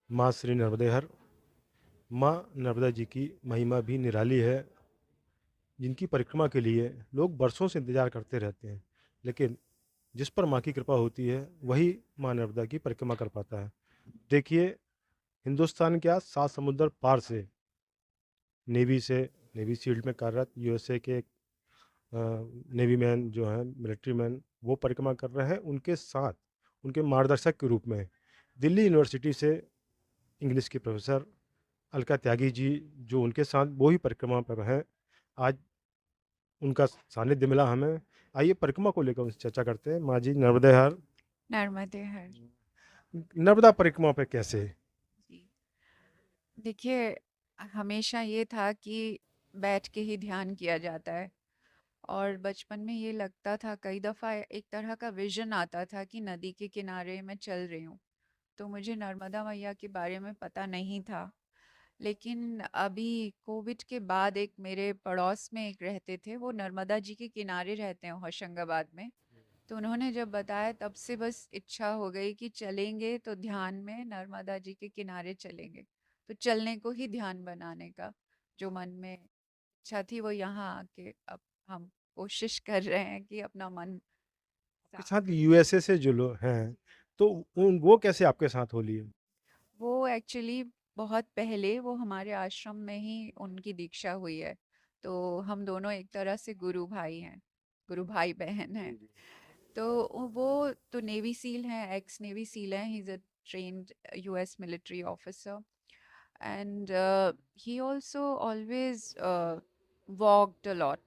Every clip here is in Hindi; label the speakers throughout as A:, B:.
A: माँ श्री नर्मदे हर। माँ नर्मदा जी की महिमा भी निराली है, जिनकी परिक्रमा के लिए लोग बरसों से इंतजार करते रहते हैं। लेकिन जिस पर माँ की कृपा होती है, वही माँ नर्मदा की परिक्रमा कर पाता है। देखिए, हिंदुस्तान क्या, 7 समुंदर पार से नेवी से नेवी शील्ड में कार्यरत यूएसए के नेवी मैन जो हैं, मिलिट्री मैन, वो परिक्रमा कर रहे हैं। उनके साथ उनके मार्गदर्शक के रूप में दिल्ली यूनिवर्सिटी से इंग्लिश के प्रोफेसर अलका त्यागी जी, जो उनके साथ वो ही परिक्रमा पर हैं। आज उनका सानिध्य मिला हमें। आइए परिक्रमा को लेकर उनसे चर्चा करते हैं। माँ जी नर्मदे हर।
B: नर्मदे हर।
A: नर्मदा परिक्रमा पे कैसे?
B: जी। देखिए, हमेशा ये था कि बैठ के ही ध्यान किया जाता है। और बचपन में ये लगता था, कई दफ़ा एक तरह का विजन आता था कि नदी के किनारे मैं चल रही हूँ। तो मुझे नर्मदा मैया के बारे में पता नहीं था। लेकिन अभी कोविड के बाद एक मेरे पड़ोस में एक रहते थे, वो नर्मदा जी के किनारे रहते हैं होशंगाबाद में। तो उन्होंने जब बताया, तब से बस इच्छा हो गई कि चलेंगे तो ध्यान में नर्मदा जी के किनारे चलेंगे। तो चलने को ही ध्यान बनाने का जो मन में इच्छा थी, वो यहाँ आके अब हम कोशिश कर रहे हैं कि अपना मन
A: आपके
B: साफ
A: साथ
B: कर।
A: यूएसए से जो लोग हैं, तो उन वो कैसे आपके साथ हो लिए?
B: वो एक्चुअली बहुत पहले वो हमारे आश्रम में ही उनकी दीक्षा हुई है। तो हम दोनों एक तरह से गुरु भाई हैं, गुरु भाई बहन हैं। तो वो तो नेवी सील हैं, एक्स नेवी सील हैं। He is a trained US military officer. And he also always walked a lot.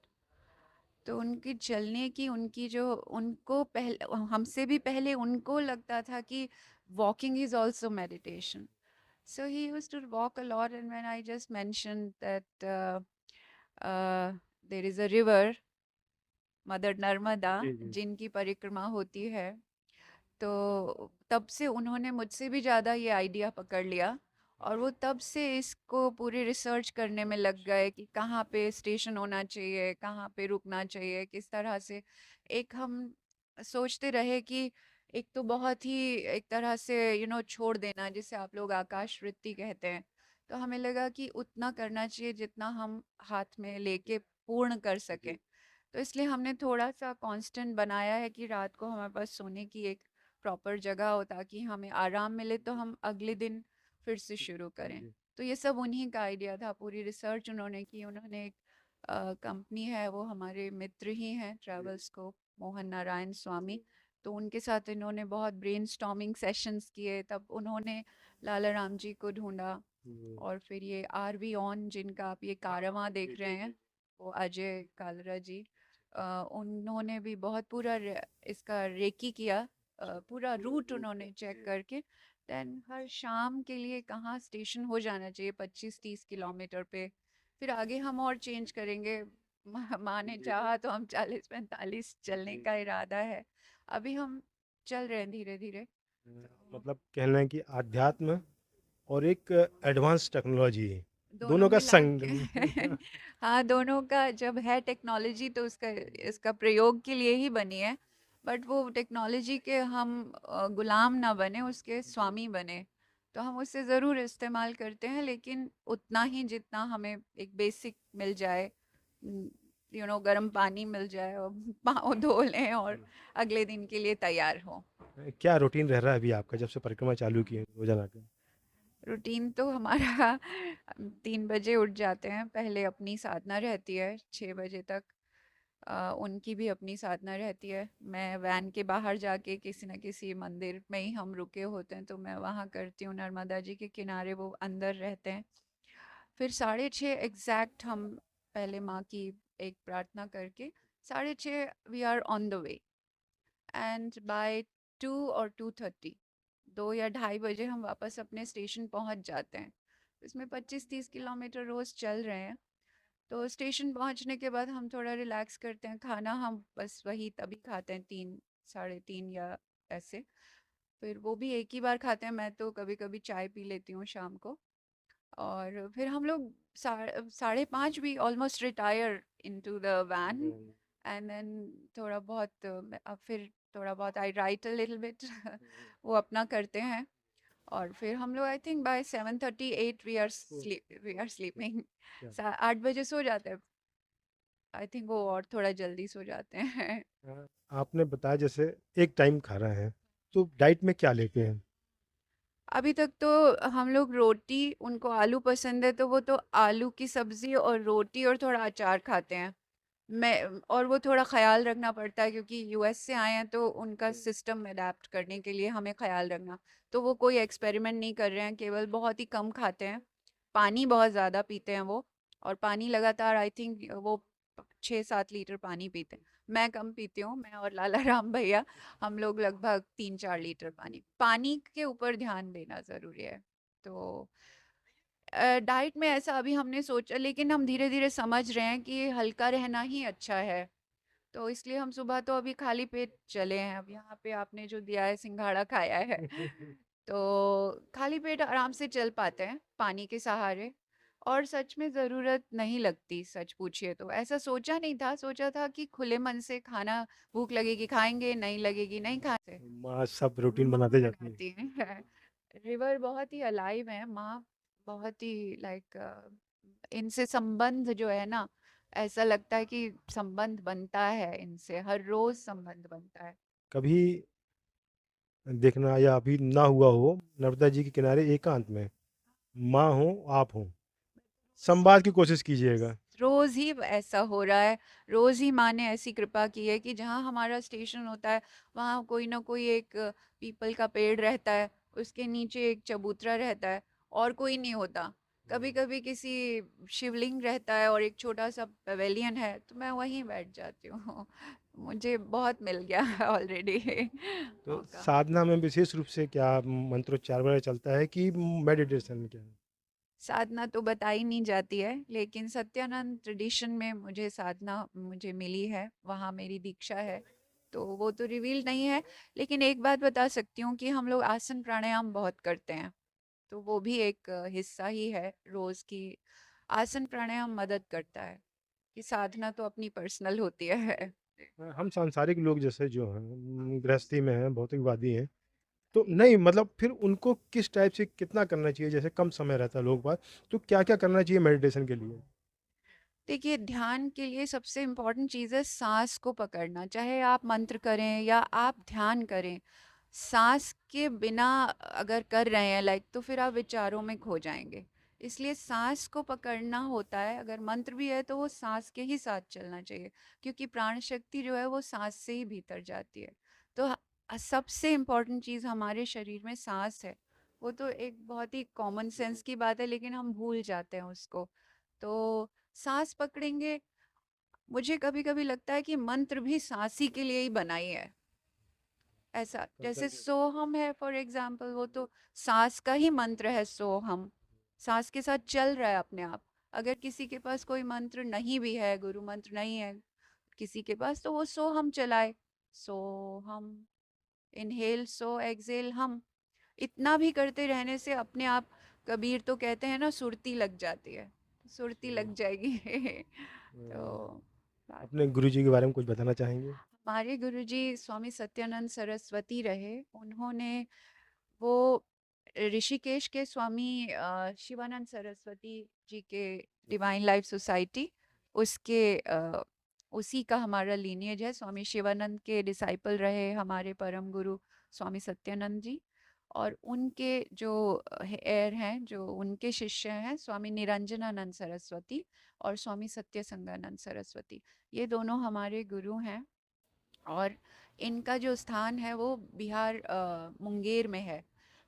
B: तो उनकी चलने की, उनकी जो, उनको पहले, हमसे भी पहले उनको लगता था कि walking is also meditation. So he used to walk a lot, and when I just mentioned that there is a river, mother Narmada,
A: जी, जी।
B: जिनकी परिक्रमा होती है, तो तब से उन्होंने मुझसे भी ज़्यादा ये आइडिया पकड़ लिया। और वो तब से इसको पूरी रिसर्च करने में लग गए कि कहाँ पे स्टेशन होना चाहिए, कहाँ पे रुकना चाहिए, किस तरह से। एक हम सोचते रहे कि एक तो बहुत ही एक तरह से छोड़ देना, जिसे आप लोग आकाश वृत्ति कहते हैं। तो हमें लगा कि उतना करना चाहिए जितना हम हाथ में लेके पूर्ण कर सकें। तो इसलिए हमने थोड़ा-सा कांस्टेंट बनाया है कि रात को हमारे पास सोने की एक प्रॉपर जगह हो, ताकि हमें आराम मिले तो हम अगले दिन फिर से शुरू करें।
A: जी।
B: तो ये सब उन्हीं का आइडिया था, पूरी रिसर्च उन्होंने की। उन्होंने एक कंपनी है, वो हमारे मित्र ही हैं, ट्रैवल्सकोप, मोहन नारायण स्वामी। तो उनके साथ इन्होंने बहुत ब्रेनस्टॉर्मिंग सेशंस किए, तब उन्होंने लाला राम जी को ढूँढा।
A: जी,
B: और फिर ये आरवी ऑन, जिनका आप ये कारवां देख रहे हैं, वो अजय कालरा जी, उन्होंने भी बहुत पूरा इसका रेकी किया। पूरा रूट उन्होंने चेक करके देन हर शाम के लिए कहाँ स्टेशन हो जाना चाहिए, 25-30 किलोमीटर पे। फिर आगे हम और चेंज करेंगे। माँ ने चाहा तो हम 40-45 चलने का इरादा है। अभी हम चल रहे हैं धीरे धीरे। तो
A: मतलब कहना है कि आध्यात्म और एक एडवांस टेक्नोलॉजी,
B: दोनों
A: दोनों का
B: मिला के
A: संगम।
B: हाँ, दोनों का जब है टेक्नोलॉजी, तो उसका इसका प्रयोग के लिए ही बनी है। बट वो टेक्नोलॉजी के हम गुलाम ना बने, उसके स्वामी बने। तो हम उसे ज़रूर इस्तेमाल करते हैं, लेकिन उतना ही जितना हमें एक बेसिक मिल जाए। गर्म पानी मिल जाए और पाँव धो लें और अगले दिन के लिए तैयार हो।
A: क्या रूटीन रह रहा है अभी आपका, जब से परिक्रमा चालू की है रोजाना का?
B: रूटीन तो हमारा हम 3 बजे उठ जाते हैं। पहले अपनी साधना रहती है 6 बजे तक। उनकी भी अपनी साधना रहती है। मैं वैन के बाहर जाके किसी न किसी मंदिर में ही हम रुके होते हैं, तो मैं वहाँ करती हूँ। नर्मदा जी के किनारे वो अंदर रहते हैं। फिर 6:30 एग्जैक्ट हम पहले माँ की एक प्रार्थना करके 6:30 we are on the way. And by 2 और 2:30, 2 या 2:30 बजे हम वापस अपने स्टेशन पहुंच जाते हैं। इसमें 25-30 किलोमीटर रोज चल रहे हैं। तो स्टेशन पहुंचने के बाद हम थोड़ा रिलैक्स करते हैं। खाना हम बस वही तभी खाते हैं, 3, 3:30 या ऐसे। फिर वो भी एक ही बार खाते हैं। मैं तो कभी कभी चाय पी लेती हूँ शाम को। और फिर हम लोग 5:30 भी almost retire into the van. And then थोड़ा बहुत अब फिर थोड़ा बहुत I write a little bit वो अपना करते हैं। और फिर हम लोग आई थिंक बाय 7:38
A: तो
B: वी आर स्लीपिंग।
A: क्या
B: 8 बजे सो जाते हैं। आई थिंक वो और थोड़ा जल्दी सो जाते हैं।
A: आपने बताया जैसे एक टाइम खाना है, तो डाइट में क्या लेते हैं?
B: अभी तक तो हम लोग रोटी, उनको आलू पसंद है तो वो तो आलू की सब्जी और रोटी और थोड़ा अचार खाते हैं। मैं और वो थोड़ा ख्याल रखना पड़ता है क्योंकि यूएस से आए हैं तो उनका सिस्टम अडेप्ट करने के लिए हमें ख्याल रखना। तो वो कोई एक्सपेरिमेंट नहीं कर रहे हैं, केवल बहुत ही कम खाते हैं। पानी बहुत ज़्यादा पीते हैं वो। और पानी लगातार आई थिंक वो 6-7 लीटर पानी पीते हैं। मैं कम पीती हूँ, मैं और लाला राम भैया। हम लोग लगभग 3-4 लीटर पानी, पानी के ऊपर ध्यान देना ज़रूरी है। तो डाइट में ऐसा अभी हमने सोचा, लेकिन हम धीरे धीरे समझ रहे हैं कि हल्का रहना ही अच्छा है। तो इसलिए हम सुबह तो अभी खाली पेट चले हैं। अब यहाँ पे आपने जो दिया है सिंघाड़ा खाया है। तो खाली पेट आराम से चल पाते हैं पानी के सहारे। और सच में ज़रूरत नहीं लगती, सच पूछिए तो। ऐसा सोचा नहीं था, सोचा था कि खुले मन से खाना, भूख लगेगी खाएंगे, नहीं लगेगी नहीं खाते।
A: माँ सब रूटीन
B: माँ
A: बनाते जाती हैं।
B: बनाती हैं। रिवर बहुत ही अलाइव है, माँ बहुत ही लाइक, इनसे संबंध जो है ना, ऐसा लगता है कि संबंध बनता है इनसे, हर रोज संबंध बनता है।
A: कभी देखना या अभी ना हुआ हो, नर्मदा जी के किनारे एकांत में माँ हो, आप हो, संवाद की कोशिश कीजिएगा।
B: रोज ही ऐसा हो रहा है। रोज ही माँ ने ऐसी कृपा की है कि जहाँ हमारा स्टेशन होता है वहाँ कोई ना कोई एक पीपल का पेड़ रहता है, उसके नीचे एक चबूतरा रहता है, और कोई नहीं होता। कभी कभी किसी शिवलिंग रहता है और एक छोटा सा पवेलियन है, तो मैं वहीं बैठ जाती हूँ। मुझे बहुत मिल गया ऑलरेडी
A: तो
B: मौका।
A: साधना में विशेष रूप से क्या मंत्रोच्चार वगैरह चलता है कि मेडिटेशन में क्या है?
B: साधना तो बताई नहीं जाती है, लेकिन सत्यानंद ट्रेडिशन में मुझे साधना मुझे मिली है, वहाँ मेरी दीक्षा है। तो वो तो रिवील नहीं है, लेकिन एक बात बता सकती हूँ कि हम लोग आसन प्राणायाम बहुत करते हैं। तो वो भी एक हिस्सा ही है रोज की। आसन प्राणायाम मदद करता है। कि साधना तो अपनी पर्सनल होती है।
A: हम सांसारिक लोग जैसे जो हैं, गृहस्थी में हैं, भौतिकवादी हैं, तो नहीं मतलब फिर उनको किस टाइप से कितना करना चाहिए? जैसे कम समय रहता है लोगों के पास, तो क्या-क्या करना चाहिए मेडिटेशन के लिए?
B: देखिए, ध्यान के लिए सबसे इम्पोर्टेंट चीज़ है सांस को पकड़ना। चाहे आप मंत्र करें या आप ध्यान करें, सांस के बिना अगर कर रहे हैं लाइक, तो फिर आप विचारों में खो जाएंगे। इसलिए सांस को पकड़ना होता है। अगर मंत्र भी है तो वो सांस के ही साथ चलना चाहिए, क्योंकि प्राण शक्ति जो है वो सांस से ही भीतर जाती है। तो सबसे इम्पोर्टेंट चीज़ हमारे शरीर में सांस है। वो तो एक बहुत ही कॉमन सेंस की बात है, लेकिन हम भूल जाते हैं उसको। तो सांस पकड़ेंगे। मुझे कभी कभी लगता है कि मंत्र भी सांस ही के लिए ही बनाई है। ऐसा जैसे सोहम है फॉर एग्जाम्पल, वो तो सांस का ही मंत्र है। सोहम सांस के साथ चल रहा है अपने आप। अगर किसी के पास कोई मंत्र नहीं भी है, गुरु मंत्र नहीं है किसी के पास, तो वो सोहम चलाए। सोहम, इनहेल सो, एक्सहेल हम। इतना भी करते रहने से अपने आप, कबीर तो कहते हैं ना, सुरती लग जाती है। सुरती
A: हुँ,
B: लग जाएगी।
A: हुँ।
B: तो
A: अपने गुरुजी के बारे में कुछ बताना चाहेंगे?
B: हमारे गुरुजी स्वामी सत्यानंद सरस्वती रहे। उन्होंने वो ऋषिकेश के स्वामी शिवानंद सरस्वती जी के डिवाइन लाइफ सोसाइटी, उसके उसी का हमारा लीनियज है। स्वामी शिवानंद के डिसाइपल रहे हमारे परम गुरु स्वामी सत्यानंद जी। और उनके जो हेयर हैं, जो उनके शिष्य हैं, स्वामी निरंजनानंद सरस्वती और स्वामी सत्य संगानंद सरस्वती। ये दोनों हमारे गुरु हैं। और इनका जो स्थान है वो बिहार मुंगेर में है।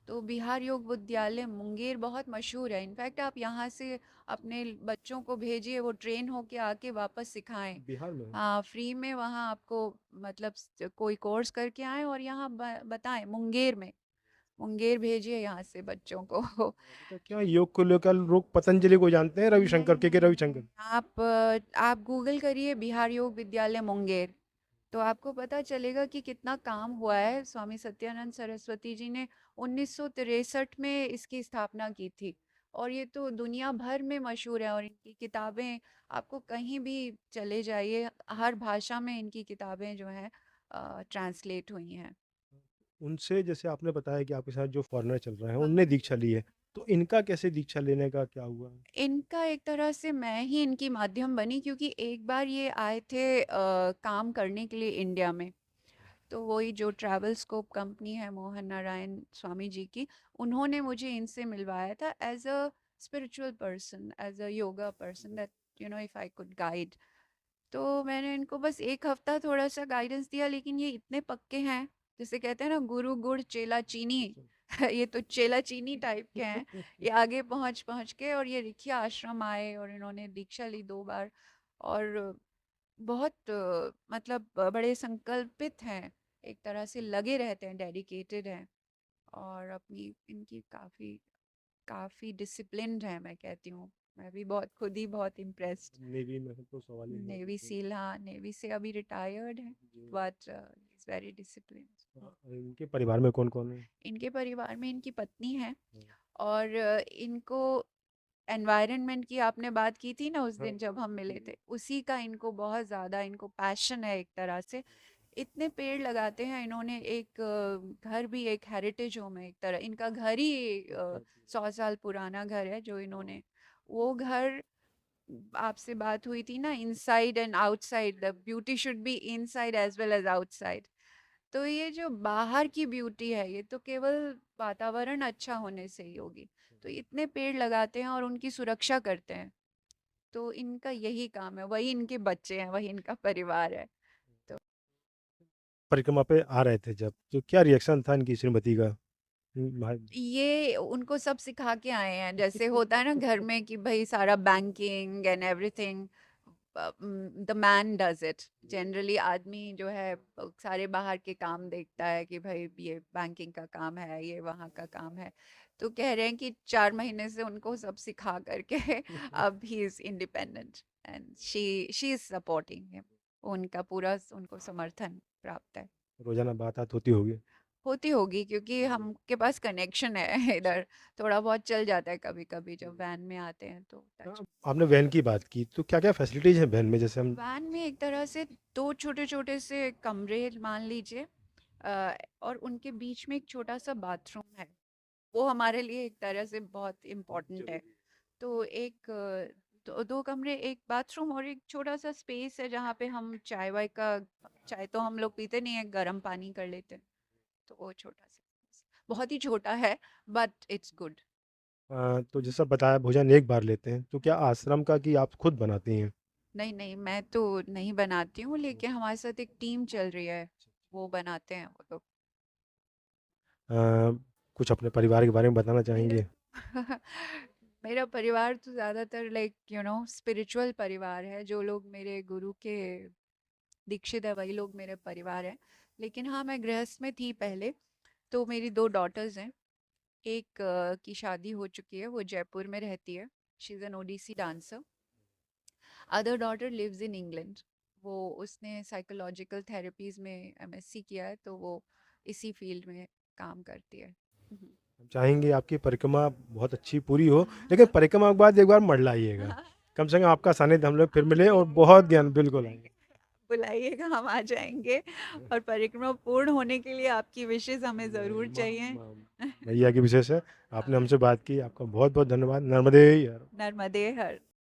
B: तो बिहार योग विद्यालय मुंगेर बहुत मशहूर है। इनफैक्ट आप यहाँ से अपने बच्चों को भेजिए, वो ट्रेन होके आके वापस सिखाएं।
A: बिहार में?
B: हाँ, फ्री में वहाँ आपको, मतलब कोई कोर्स करके आए और यहाँ बताएं मुंगेर में। मुंगेर भेजिए यहाँ से बच्चों को।
A: बेटा क्या योग को लेकर लोग पतंजलि को जानते हैं, रविशंकर,
B: नहीं
A: के
B: नहीं
A: रविशंकर।
B: नहीं, आप गूगल करिए बिहार योग विद्यालय मुंगेर। तो आपको पता चलेगा कि कितना काम हुआ है। स्वामी सत्यानंद सरस्वती जी ने 1963 में इसकी स्थापना की थी। और ये तो दुनिया भर में मशहूर है। और इनकी किताबें, आपको कहीं भी चले जाइए, हर भाषा में इनकी किताबें जो हैं ट्रांसलेट हुई हैं।
A: उनसे जैसे आपने बताया कि आपके साथ जो फॉरेनर चल रहे हैं,
B: हाँ,
A: उनने दीक्षा ली है, तो इनका कैसे दीक्षा लेने का क्या हुआ?
B: इनका एक तरह से मैं ही इनकी माध्यम बनी, क्योंकि एक बार ये आए थे काम करने के लिए इंडिया में। तो वही जो ट्रैवल स्कोप कंपनी है मोहन नारायण स्वामी जी की, उन्होंने मुझे इनसे मिलवाया था as a spiritual person, as a yoga person, that if I could guide. तो मैंने इनको बस एक हफ्ता थोड़ा सा गाइडेंस दिया, लेकिन ये इतने पक्के हैं, जैसे कहते हैं ना, गुरु गुड़ चेला चीनी। ये तो चेला चीनी टाइप के हैं। ये आगे पहुंच पहुंच के, और ये रिखिया आश्रम आए और इन्होंने दीक्षा ली 2 बार। और बहुत मतलब बड़े संकल्पित हैं, एक तरह से लगे रहते हैं, डेडिकेटेड हैं। और अपनी इनकी काफ़ी काफ़ी डिसिप्लिन्ड है, मैं कहती हूँ। मैं भी बहुत, खुद ही बहुत इम्प्रेस्ड।
A: नेवी में है तो सवाल ही नहीं
B: नेवी
A: है।
B: सील, हाँ, नेवी से अभी रिटायर्ड है,
A: जी।
B: But is very disciplined.
A: इनके परिवार में कौन-कौन है?
B: इनके परिवार में इनकी पत्नी है,
A: हाँ।
B: और इनको एनवायरनमेंट की आपने बात की थी ना उस
A: हाँ,
B: दिन जब हम मिले थे, उसी का इनको बहुत ज़्यादा इनको पैशन है एक तरह से। इतने पेड़ लगाते हैं इन्होंने। एक घर भी, एक हेरिटेज होम है एक तरह, इनका घर ही
A: अच्छा, अच्छा।
B: 100 साल पुराना घर है जो इन्होंने, वो घर, आपसे बात हुई थी ना, inside and outside, the beauty should be inside as well as outside. तो ये जो बाहर की ब्यूटी है, ये तो केवल वातावरण अच्छा होने से ही होगी। तो इतने पेड़ लगाते हैं और उनकी सुरक्षा करते हैं। तो इनका यही काम है, वही इनके बच्चे हैं, वही इनका परिवार है। तो
A: परिक्रमा पे आ रहे थे जब, तो क्या रिएक्शन था इनकी श्रीमती का? भाई।
B: ये उनको सब सिखा के आए हैं, जैसे होता है ना घर में कि भाई सारा banking and everything the man does it. Generally आदमी जो है सारे बाहर के काम देखता है कि भाई ये बैंकिंग का काम है, ये वहाँ का काम है। तो कह रहे हैं कि 4 महीने से उनको सब सिखा करके अब he is independent, and she is supporting him. उनका पूरा उनको समर्थन प्राप्त है।
A: रोज़ाना बात-वात होती होगी?
B: होती होगी, क्योंकि
A: जी।
B: हमके पास कनेक्शन है इधर। थोड़ा बहुत चल जाता है कभी कभी, जब
A: जी।
B: वैन में आते हैं तो टच।
A: आपने वैन की बात की, तो क्या-क्या फैसिलिटीज़ हैं वैन में? जैसे हम
B: वैन में एक तरह से 2 छोटे छोटे से कमरे मान लीजिए, और उनके बीच में एक छोटा सा बाथरूम है। वो हमारे लिए एक तरह से बहुत इम्पोर्टेंट है। तो एक दो कमरे, एक बाथरूम और एक छोटा सा स्पेस है जहाँ पे हम चाय वाय का, चाय तो हम लोग पीते नहीं है, गर्म पानी कर लेते हैं। तो वो छोटा सा बहुत ही छोटा है, बट इट्स गुड।
A: तो जैसा बताया भोजन एक बार लेते हैं, तो क्या आश्रम का कि आप खुद बनाती हैं?
B: नहीं नहीं, मैं तो नहीं बनाती हूँ, लेकिन हमारे साथ एक टीम चल रही है, वो बनाते हैं वो लोग।
A: अ, कुछ अपने परिवार के बारे में बताना
B: मेरा
A: चाहेंगे?
B: मेरा परिवार तो ज़्यादातर लाइक स्पिरिचुअल परिवार है। जो लोग मेरे गुरु के दीक्षित है वही लोग मेरे परिवार हैं। लेकिन हाँ, मैं गृहस्थ में थी पहले। तो मेरी 2 डॉटर्स हैं। एक की शादी हो चुकी है, वो जयपुर में रहती है, she is an Odissi dancer. Other daughter lives in England. वो उसने साइकोलॉजिकल थेरेपीज में एमएससी किया है, तो वो इसी फील्ड में काम करती है।
A: हम चाहेंगे आपकी परिक्रमा बहुत अच्छी पूरी हो, लेकिन परिक्रमा के बाद एक बार मंडला आइएगा। कम से कम आपका सानिध्य हम लोग फिर मिले और
B: आएंगे,
A: बहुत
B: हम
A: ज्ञान बिल्कुल आएँगे।
B: आएंगे, बुलाइएगा, हम आ जाएंगे। और परिक्रमा पूर्ण होने के लिए आपकी विशेष हमें
A: नहीं,
B: ज़रूर चाहिए।
A: मैया की विशेष है। आपने
B: हाँ,
A: हमसे बात की, आपका बहुत-बहुत धन्यवाद। नर्मदे हर।
B: नर्मदे हर।